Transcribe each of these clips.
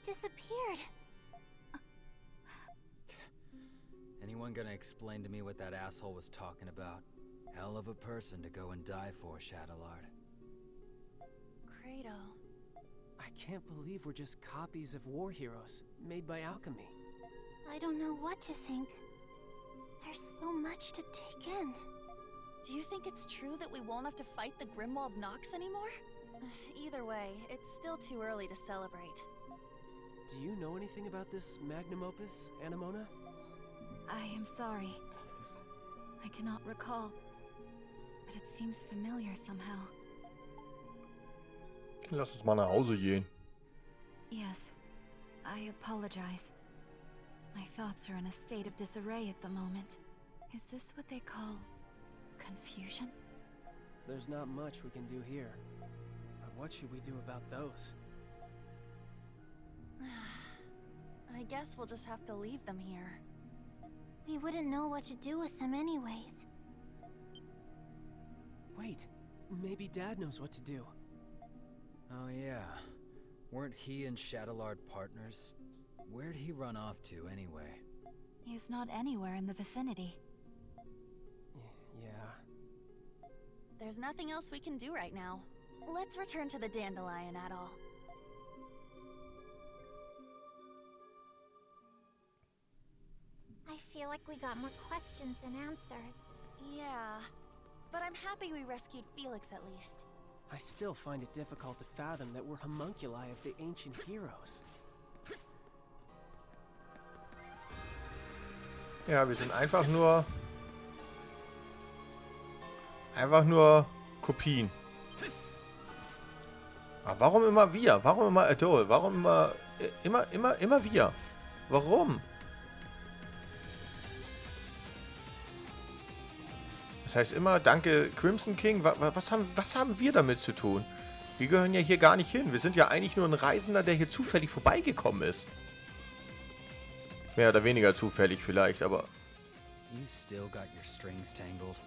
disappeared. Anyone gonna explain to me what that asshole was talking about? Hell of a person to go and die for, Shadowlord. Kratos. I can't believe we're just copies of war heroes, made by alchemy. I don't know what to think. There's so much to take in. Do you think it's true that we won't have to fight the Grimwald Nox anymore? Either way, it's still too early to celebrate. Do you know anything about this magnum opus, Anemona? I am sorry. I cannot recall. But it seems familiar somehow. Lass uns mal nach Hause gehen. Yes. I apologize. My thoughts are in a state of disarray at the moment. Is this what they call confusion? There's not much we can do here. But what should we do about those? I guess we'll just have to leave them here. We wouldn't know what to do with them anyways. Wait, maybe Dad knows what to do. Oh yeah. Weren't he and Shadowlord partners? Where'd he run off to anyway? He's not anywhere in the vicinity. Yeah. There's nothing else we can do right now. Let's return to the Dandelion Adol. I feel like we got more questions than answers. Yeah, but I'm happy we rescued Felix at least. I still find it difficult to fathom that we're homunculi of the ancient heroes. Ja, wir sind einfach nur Kopien. Aber warum immer wir? Warum immer Adol? Warum immer wir? Warum? Das heißt immer, danke Crimson King. Was haben wir damit zu tun? Wir gehören ja hier gar nicht hin. Wir sind ja eigentlich nur ein Reisender, der hier zufällig vorbeigekommen ist. Mehr oder weniger zufällig vielleicht, aber... You still got your strings tangled.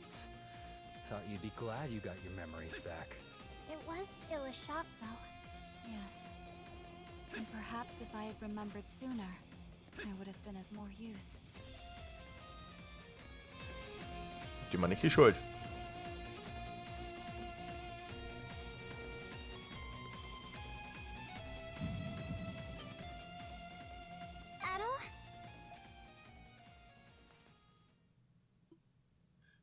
Thought you'd be glad you got your memories back. It was still a shock, though. Yes. And perhaps if I had remembered sooner, I would have been of more use. Die man nicht die Schuld. Adol?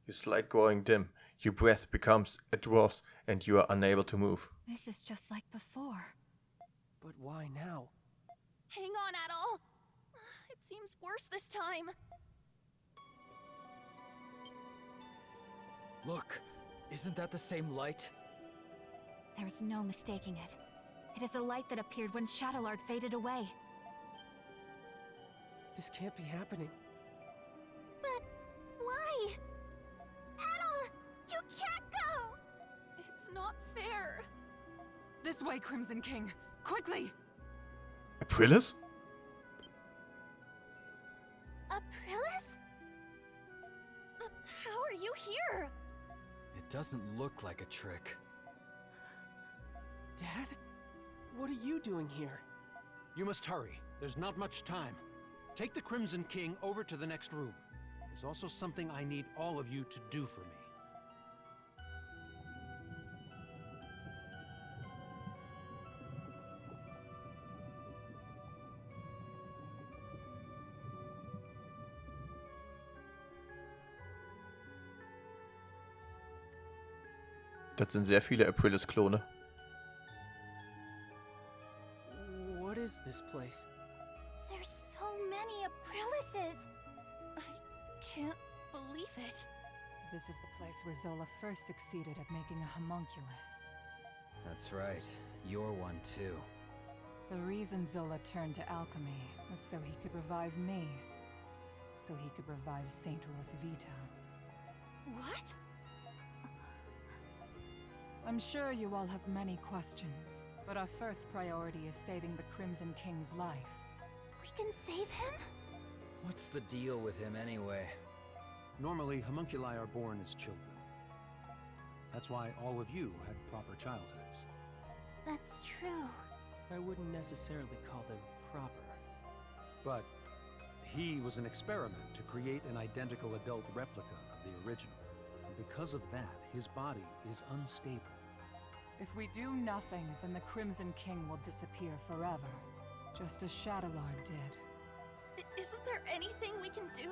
Your light growing dim. Your breath becomes a dwarf and you are unable to move. This is just like before. But why now? Hang on, Adol! It seems worse this time. Look, isn't that the same light? There is no mistaking it. It is the light that appeared when Shadowlord faded away. This can't be happening. But why? Adol, you can't go! It's not fair. This way, Crimson King! Quickly! Aprilis? Aprilis? How are you here? It doesn't look like a trick. Dad? What are you doing here? You must hurry. There's not much time. Take the Crimson King over to the next room. There's also something I need all of you to do for me. Das sind sehr viele Aprilis-Klone. What is this place? There's so many Aprilises! I can't believe it. This is the place where Zola first succeeded at making a homunculus. That's right. You're one too. The reason Zola turned to alchemy was so he could revive me. So he could revive Saint Rosvita. What? I'm sure you all have many questions, but our first priority is saving the Crimson King's life. We can save him? What's the deal with him anyway? Normally, homunculi are born as children. That's why all of you had proper childhoods. That's true. I wouldn't necessarily call them proper. But he was an experiment to create an identical adult replica of the original. And because of that, his body is unstable. If we do nothing, then the Crimson King will disappear forever, just as Shadowlord did. Isn't there anything we can do?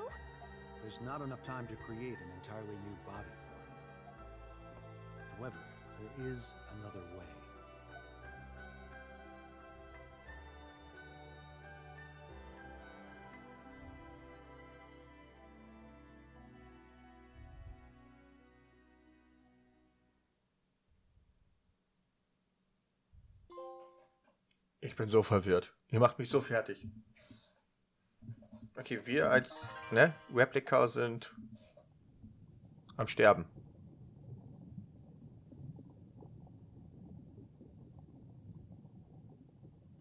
There's not enough time to create an entirely new body for him. However, there is another way. Ich bin so verwirrt. Ihr macht mich so fertig. Okay, wir als Replika sind am Sterben.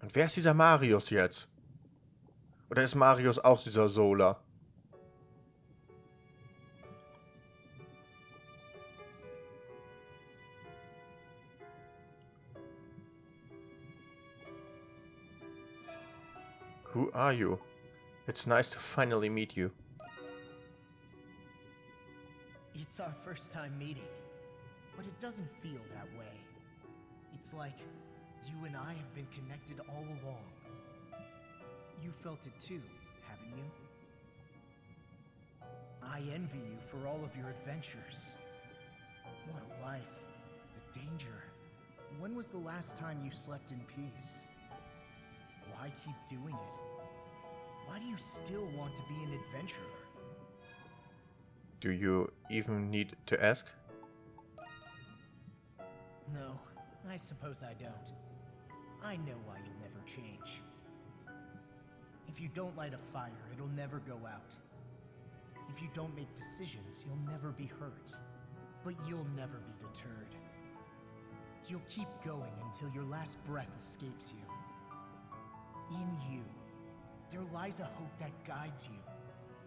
Und wer ist dieser Marius jetzt? Oder ist Marius auch dieser Sola? Who are you? It's nice to finally meet you. It's our first time meeting, but it doesn't feel that way. It's like you and I have been connected all along. You felt it too, haven't you? I envy you for all of your adventures. What a life. The danger. When was the last time you slept in peace? Why keep doing it? Why do you still want to be an adventurer? Do you even need to ask? No, I suppose I don't. I know why you'll never change. If you don't light a fire, it'll never go out. If you don't make decisions, you'll never be hurt. But you'll never be deterred. You'll keep going until your last breath escapes you. In you, there lies a hope that guides you,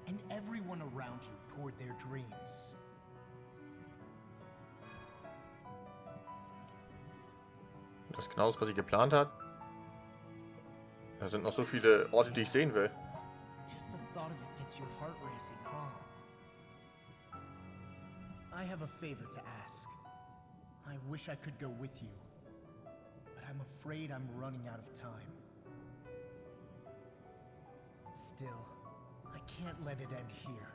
and everyone around you toward their dreams. Das ist genau das, was ich geplant habe. Da sind noch so viele Orte, die ich sehen will. Just the thought of it gets your heart racing, huh? I have a favor to ask. I wish I could go with you, but I'm afraid I'm running out of time. Still, I can't let it end here.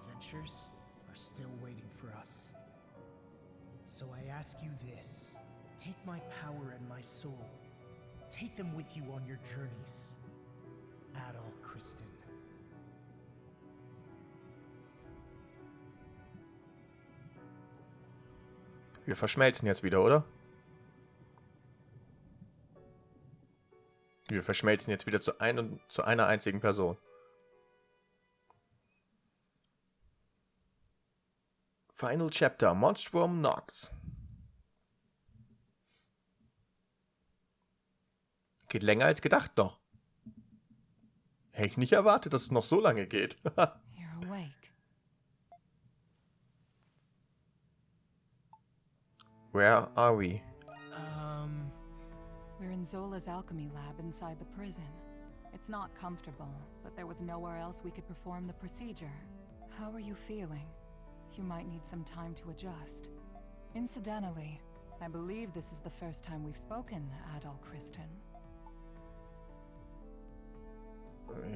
Adventures are still waiting for us. So I ask you this. Take my power and my soul. Take them with you on your journeys. Adol, Christin. Wir verschmelzen jetzt wieder, oder? Wir verschmelzen jetzt wieder zu einer einzigen Person. Final Chapter, Monstrum NOX. Geht länger als gedacht noch. Hätte ich nicht erwartet, dass es noch so lange geht. You're awake. Where are we? We're in Zola's alchemy lab inside the prison. It's not comfortable, but there was nowhere else we could perform the procedure. How are you feeling? You might need some time to adjust. Incidentally, I believe this is the first time we've spoken, Adol, Christin.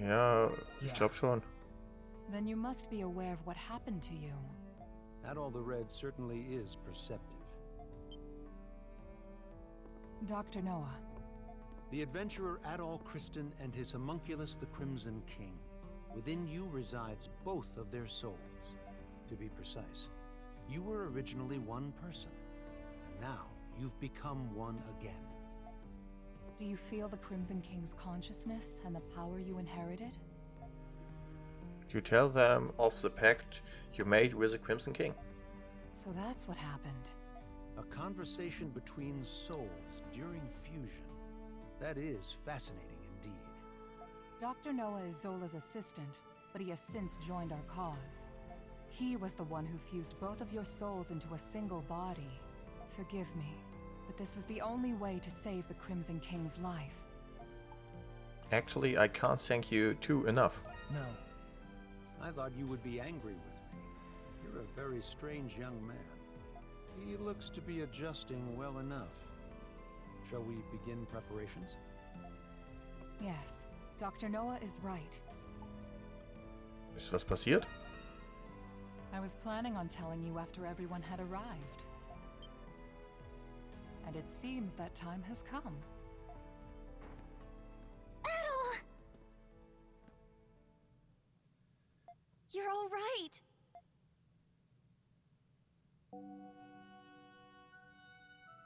Ja, ich glaube schon. Then you must be aware of what happened to you. Adol the Red certainly is perceptive. Dr. Noah. The adventurer Adol Christin and his homunculus the Crimson King. Within you resides both of their souls. To be precise, you were originally one person, and now you've become one again. Do you feel the Crimson King's consciousness and the power you inherited? You tell them of the pact you made with the Crimson King. So that's what happened. A conversation between souls during fusion. That is fascinating indeed. Dr. Noah is Zola's assistant, but he has since joined our cause. He was the one who fused both of your souls into a single body. Forgive me. but this was the only way to save the Crimson King's life. Actually, I can't thank you too enough. No. I thought you would be angry with me. You're a very strange young man. He looks to be adjusting well enough. Shall we begin preparations? Yes, Dr. Noah is right. Ist was passiert? I was planning on telling you after everyone had arrived. And it seems that time has come. Adol! You're all right.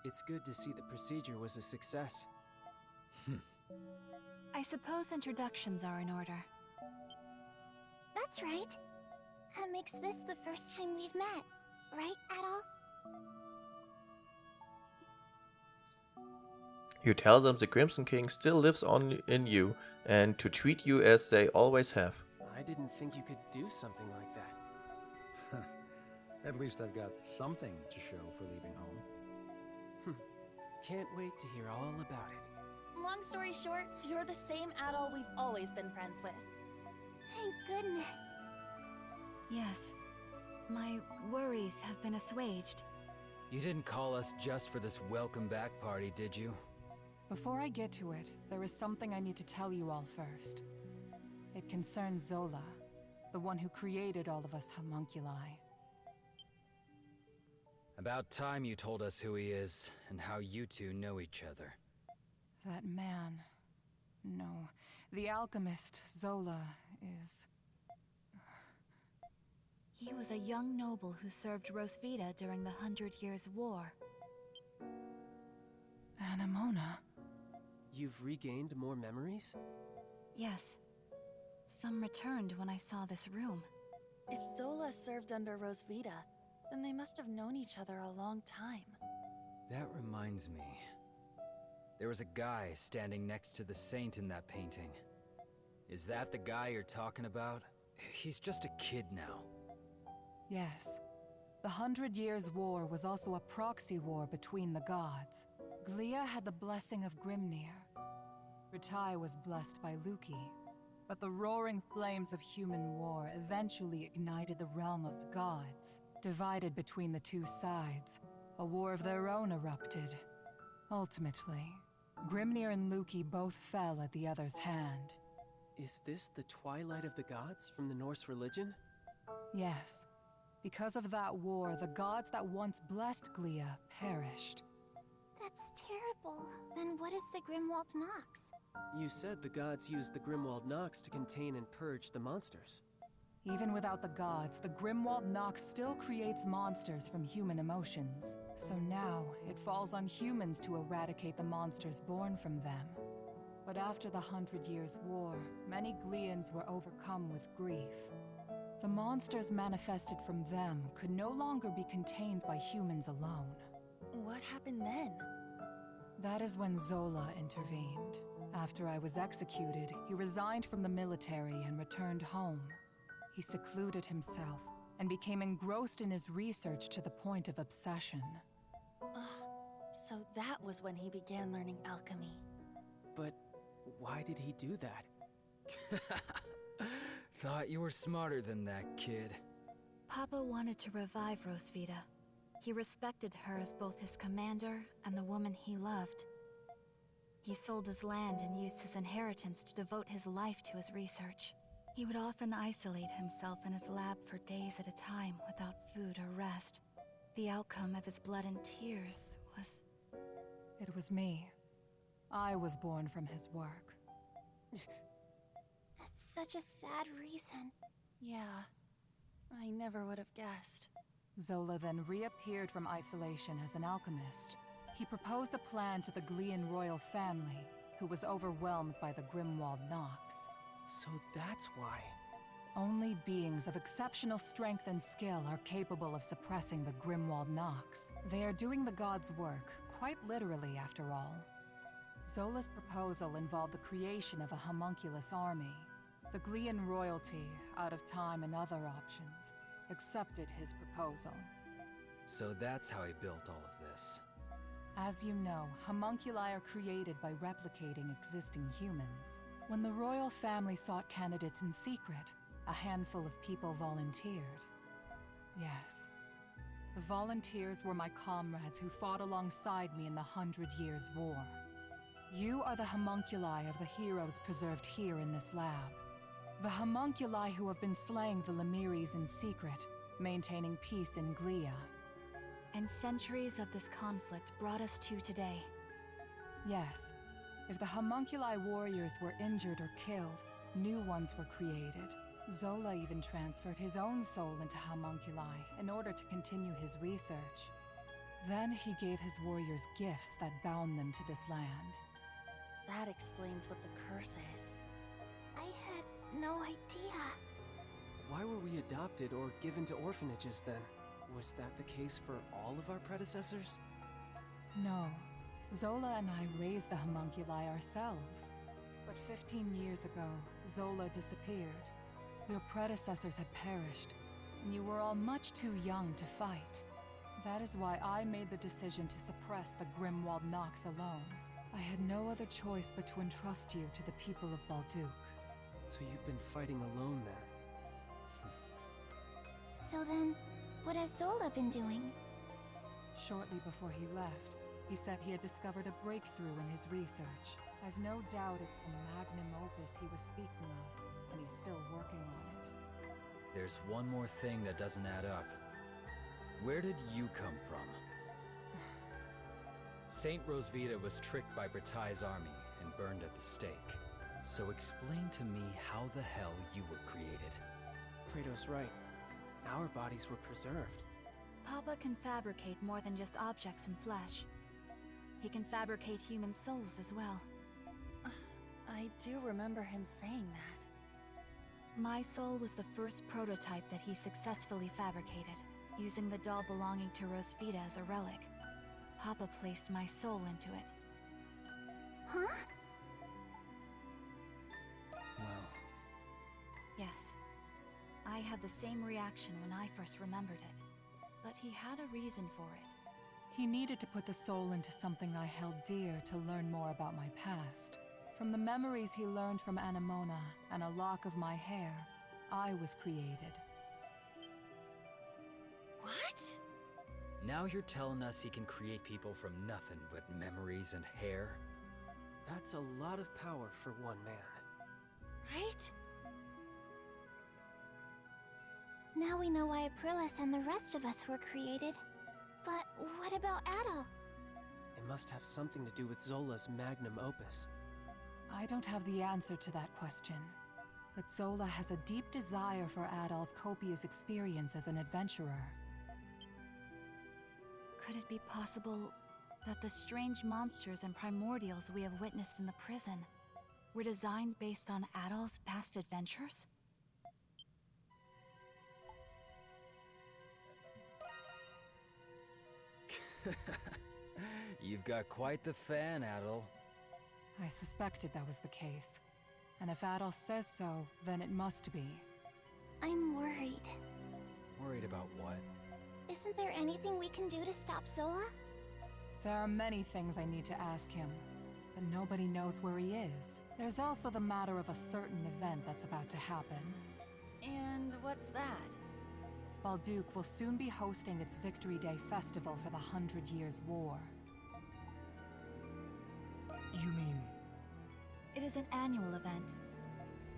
It's good to see the procedure was a success. I suppose introductions are in order. That's right. That makes this the first time we've met, right, Adol? You tell them the Crimson King still lives on in you and to treat you as they always have. I didn't think you could do something like that. At least I've got something to show for leaving home. Can't wait to hear all about it. Long story short, you're the same Adol we've always been friends with. Thank goodness. Yes. My worries have been assuaged. You didn't call us just for this welcome back party, did you? Before I get to it, there is something I need to tell you all first. It concerns Zola, the one who created all of us homunculi. About time you told us who he is and how you two know each other. That man... No, the alchemist, Zola, is... He was a young noble who served Rosvita during the 100 Years' War. Anemona. You've regained more memories? Yes. Some returned when I saw this room. If Zola served under Rosvita, then they must have known each other a long time. That reminds me. There was a guy standing next to the saint in that painting. Is that the guy you're talking about? He's just a kid now. Yes. The 100 Years' War was also a proxy war between the gods. Glia had the blessing of Grimnir. Ritai was blessed by Luki. But the roaring flames of human war eventually ignited the realm of the gods. Divided between the two sides, a war of their own erupted. Ultimately, Grimnir and Luki both fell at the other's hand. Is this the Twilight of the Gods from the Norse religion? Yes. Because of that war, the gods that once blessed Glia perished. That's terrible. Then what is the Grimwald Nox? You said the gods used the Grimwald Nox to contain and purge the monsters. Even without the gods, the Grimwald Nox still creates monsters from human emotions. So now, it falls on humans to eradicate the monsters born from them. But after the 100 Years' War, many Glians were overcome with grief. The monsters manifested from them could no longer be contained by humans alone. What happened then? That is when Zola intervened. After I was executed, he resigned from the military and returned home. He secluded himself and became engrossed in his research to the point of obsession. So that was when he began learning alchemy. But why did he do that? Thought you were smarter than that, kid. Papa wanted to revive Rosvita. He respected her as both his commander and the woman he loved. He sold his land and used his inheritance to devote his life to his research. He would often isolate himself in his lab for days at a time without food or rest. The outcome of his blood and tears was... It was me. I was born from his work. That's such a sad reason. Yeah, I never would have guessed. Zola then reappeared from isolation as an alchemist. He proposed a plan to the Glian royal family, who was overwhelmed by the Grimwald Nox. So that's why. Only beings of exceptional strength and skill are capable of suppressing the Grimwald Nox. They are doing the gods' work, quite literally after all. Zola's proposal involved the creation of a homunculus army. The Glian royalty, out of time and other options, accepted his proposal. So that's how he built all of this. As you know, homunculi are created by replicating existing humans. When the royal family sought candidates in secret, a handful of people volunteered. Yes. The volunteers were my comrades who fought alongside me in the 100 Years' War. You are the homunculi of the heroes preserved here in this lab. The homunculi who have been slaying the Lemiris in secret, maintaining peace in Glia. And centuries of this conflict brought us to today. Yes. If the homunculi warriors were injured or killed, new ones were created. Zola even transferred his own soul into homunculi in order to continue his research. Then he gave his warriors gifts that bound them to this land. That explains what the curse is. I had no idea. Why were we adopted or given to orphanages then? Was that the case for all of our predecessors? No. Zola and I raised the homunculi ourselves. But 15 years ago, Zola disappeared. Your predecessors had perished, and you were all much too young to fight. That is why I made the decision to suppress the Grimwald Nox alone. I had no other choice but to entrust you to the people of Balduq. So you've been fighting alone then? So then, what has Zola been doing? Shortly before he left, he said he had discovered a breakthrough in his research. I've no doubt it's the magnum opus he was speaking of, and he's still working on it. There's one more thing that doesn't add up. Where did you come from? Saint Rosvita was tricked by Bretai's army and burned at the stake. So explain to me how the hell you were created. Kratos' right. Our bodies were preserved. Papa can fabricate more than just objects and flesh. He can fabricate human souls as well. I do remember him saying that. My soul was the first prototype that he successfully fabricated, using the doll belonging to Rosvita as a relic. Papa placed my soul into it. Huh? Well... Yes. I had the same reaction when I first remembered it. But he had a reason for it. He needed to put the soul into something I held dear to learn more about my past. From the memories he learned from Anemona and a lock of my hair, I was created. What? Now you're telling us he can create people from nothing but memories and hair? That's a lot of power for one man. Right? Now we know why Aprilis and the rest of us were created. But what about Adol? It must have something to do with Zola's magnum opus. I don't have the answer to that question. But Zola has a deep desire for Adol's copious experience as an adventurer. Could it be possible that the strange monsters and primordials we have witnessed in the prison were designed based on Adol's past adventures? You've got quite the fan, Adol. I suspected that was the case. And if Adol says so, then it must be. I'm worried. Worried about what? Isn't there anything we can do to stop Zola? There are many things I need to ask him, but nobody knows where he is. There's also the matter of a certain event that's about to happen. And what's that? Balduq will soon be hosting its Victory Day festival for the 100 Years' War. You mean... It is an annual event.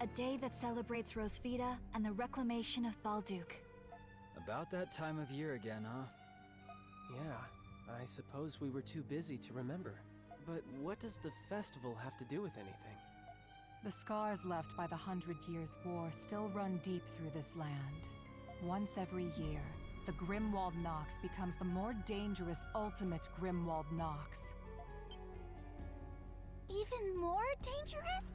A day that celebrates Rosvita and the reclamation of Balduq. About that time of year again, huh? Yeah, I suppose we were too busy to remember. But what does the festival have to do with anything? The scars left by the 100 Years' War still run deep through this land. Once every year, the Grimwald Nox becomes the more dangerous ultimate Grimwald Nox. Even more dangerous?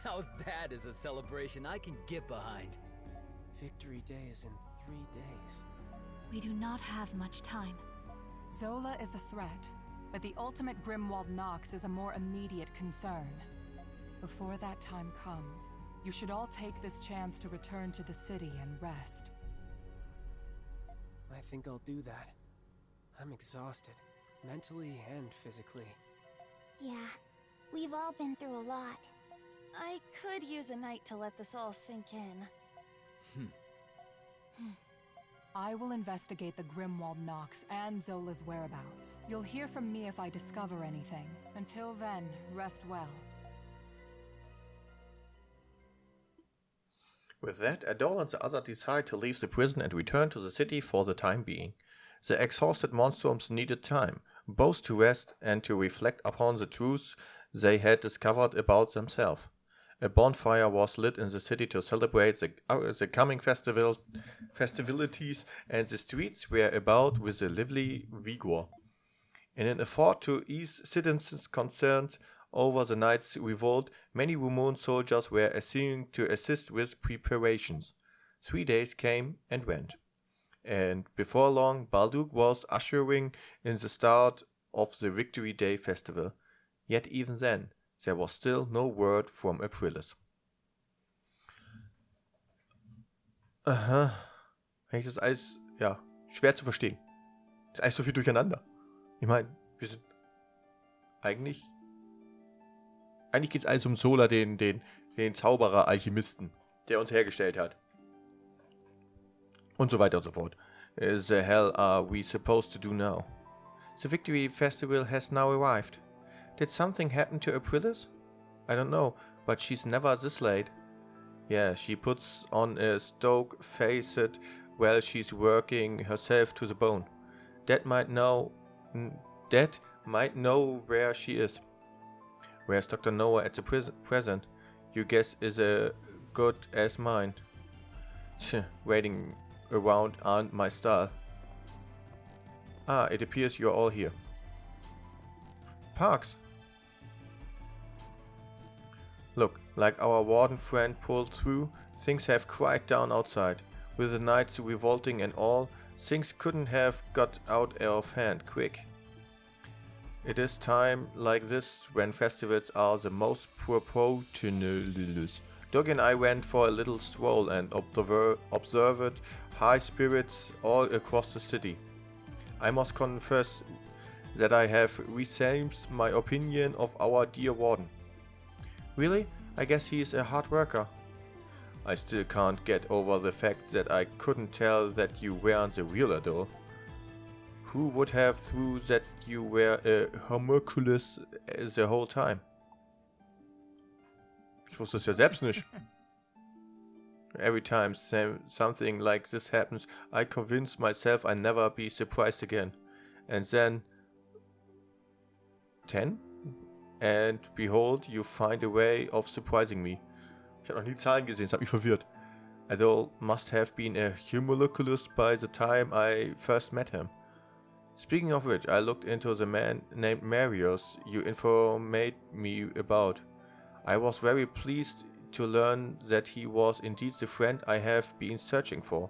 Now that is a celebration I can get behind. Victory Day is in 3 days. We do not have much time. Zola is a threat, but the ultimate Grimwald Nox is a more immediate concern. Before that time comes, you should all take this chance to return to the city and rest. I think I'll do that. I'm exhausted, mentally and physically. Yeah, we've all been through a lot. I could use a night to let this all sink in. I will investigate the Grimwald Nox and Zola's whereabouts. You'll hear from me if I discover anything. Until then, rest well. With that, Adol and the other decide to leave the prison and return to the city for the time being. The exhausted Monstums needed time, both to rest and to reflect upon the truths they had discovered about themselves. A bonfire was lit in the city to celebrate the coming festivities, and the streets were about with a lively vigor. In an effort to ease citizens' concerns over the night's revolt, many Romun soldiers were assigned to assist with preparations. 3 days came and went, and before long Balduq was ushering in the start of the Victory Day festival. Yet even then, there was still no word from Aprilis. Aha. Eigentlich ist das alles, ja, schwer zu verstehen. Ist alles so viel durcheinander. Ich meine, wir sind eigentlich geht's alles um Zola, den Zauberer, Alchemisten, der uns hergestellt hat. Und so weiter und so fort. The hell are we supposed to do now? The Victory Festival has now arrived. Did something happen to Aprilis? I don't know, but she's never this late. Yeah, she puts on a stoic face while she's working herself to the bone. Dad might know where she is. Where's Dr. Noah at the present? Your guess is as good as mine. Waiting around aren't my style. Ah, it appears you're all here. Parks. Look, like our warden friend pulled through, things have quieted down outside. With the knights revolting and all, things couldn't have got out of hand quick. It is time like this when festivals are the most proportionalist. Dogi and I went for a little stroll and observed high spirits all across the city. I must confess that I have reshaped my opinion of our dear warden. Really? I guess he's a hard worker. I still can't get over the fact that I couldn't tell that you weren't the real Adol. Who would have thought that you were a homunculus the whole time? Ich wusste es ja selbst nicht. Every time something like this happens, I convince myself I'll never be surprised again. And then... 10? And behold, you find a way of surprising me. Ich habe noch nie Zahlen gesehen, es hat mich verwirrt. Adol must have been a homunculus by the time I first met him. Speaking of which, I looked into the man named Marius you informed me about. I was very pleased to learn that he was indeed the friend I have been searching for.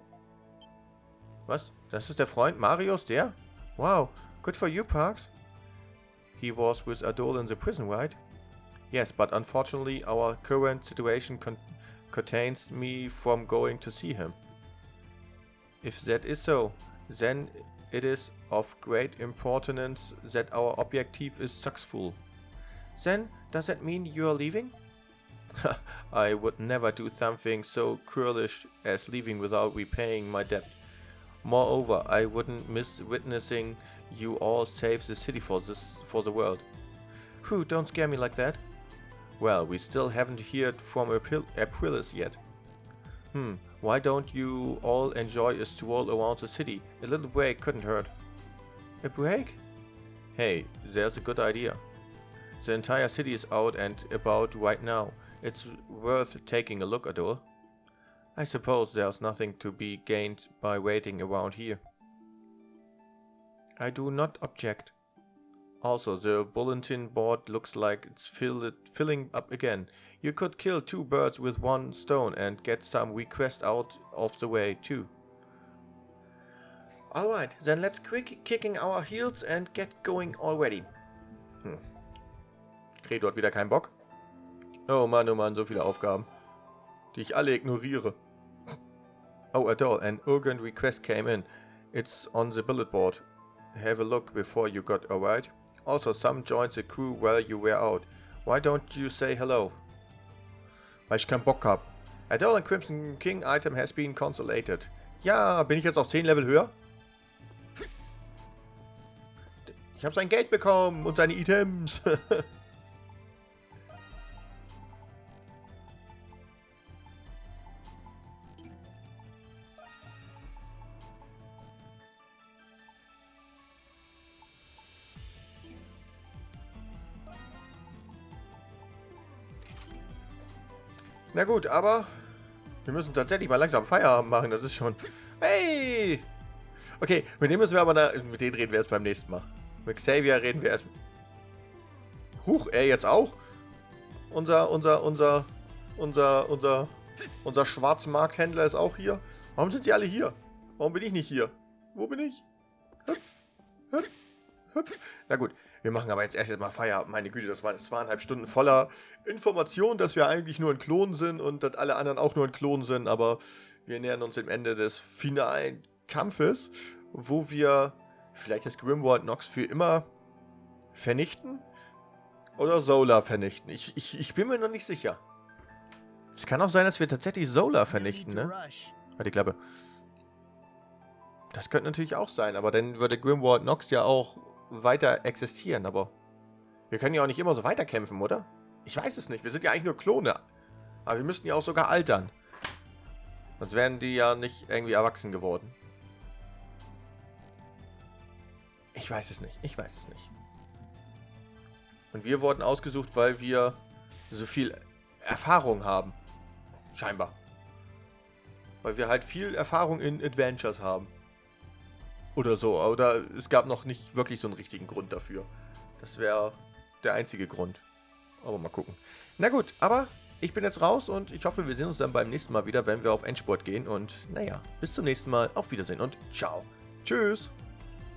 Was? Das ist der Freund Marius, der? Wow, good for you, Parks. He was with Adol in the prison, right? Yes, but unfortunately our current situation contains me from going to see him. If that is so, then it is of great importance that our objective is successful. Then, does that mean you are leaving? I would never do something so churlish as leaving without repaying my debt. Moreover, I wouldn't miss witnessing you all save the city for the world. Phew, don't scare me like that. Well, we still haven't heard from Aprilis yet. Why don't you all enjoy a stroll around the city? A little break couldn't hurt. A break? Hey, there's a good idea. The entire city is out and about right now. It's worth taking a look at all. I suppose there's nothing to be gained by waiting around here. I do not object. Also, the bulletin board looks like it's filling up again. You could kill 2 birds with 1 stone and get some requests out of the way too. Alright, then let's kicking our heels and get going already. Credo hat wieder keinen Bock. Oh Mann, so viele Aufgaben, die ich alle ignoriere. Oh, Adol, an urgent request came in. It's on the bullet board. have a look before you got alright. Also, some joined the crew while you were out. Why don't you say hello? Weil ich keinen Bock hab. Adol and Crimson King item has been consolated. Ja, bin ich jetzt auf 10 Level höher? Ich habe sein Geld bekommen und seine Items. Na gut, aber wir müssen tatsächlich mal langsam Feierabend machen. Das ist schon... Hey! Okay, mit dem müssen wir aber... Mit denen reden wir erst beim nächsten Mal. Mit Xavier reden wir erst... Huch, er jetzt auch? Unser Schwarzmarkthändler ist auch hier. Warum sind sie alle hier? Warum bin ich nicht hier? Wo bin ich? Hüpf, hüpf, hüpf. Na gut, wir machen aber jetzt erst mal Feierabend. Meine Güte, das waren 2,5 Stunden voller Information, dass wir eigentlich nur ein Klon sind und dass alle anderen auch nur ein Klon sind. Aber wir nähern uns dem Ende des finalen Kampfes, wo wir vielleicht das Grimwald Nox für immer vernichten oder Solar vernichten. Ich bin mir noch nicht sicher. Es kann auch sein, dass wir tatsächlich Solar vernichten, ne? Halt die Klappe. Das könnte natürlich auch sein, aber dann würde Grimwald Nox ja auch weiter existieren, aber wir können ja auch nicht immer so weiterkämpfen, oder? Ich weiß es nicht, wir sind ja eigentlich nur Klone. Aber wir müssten ja auch sogar altern. Sonst wären die ja nicht irgendwie erwachsen geworden. Ich weiß es nicht, ich weiß es nicht. Und wir wurden ausgesucht, weil wir so viel Erfahrung haben. Scheinbar. Weil wir halt viel Erfahrung in Adventures haben. Oder so. Oder es gab noch nicht wirklich so einen richtigen Grund dafür. Das wäre der einzige Grund. Aber mal gucken. Na gut, aber ich bin jetzt raus und ich hoffe, wir sehen uns dann beim nächsten Mal wieder, wenn wir auf Endspurt gehen. Und naja, bis zum nächsten Mal. Auf Wiedersehen und ciao. Tschüss.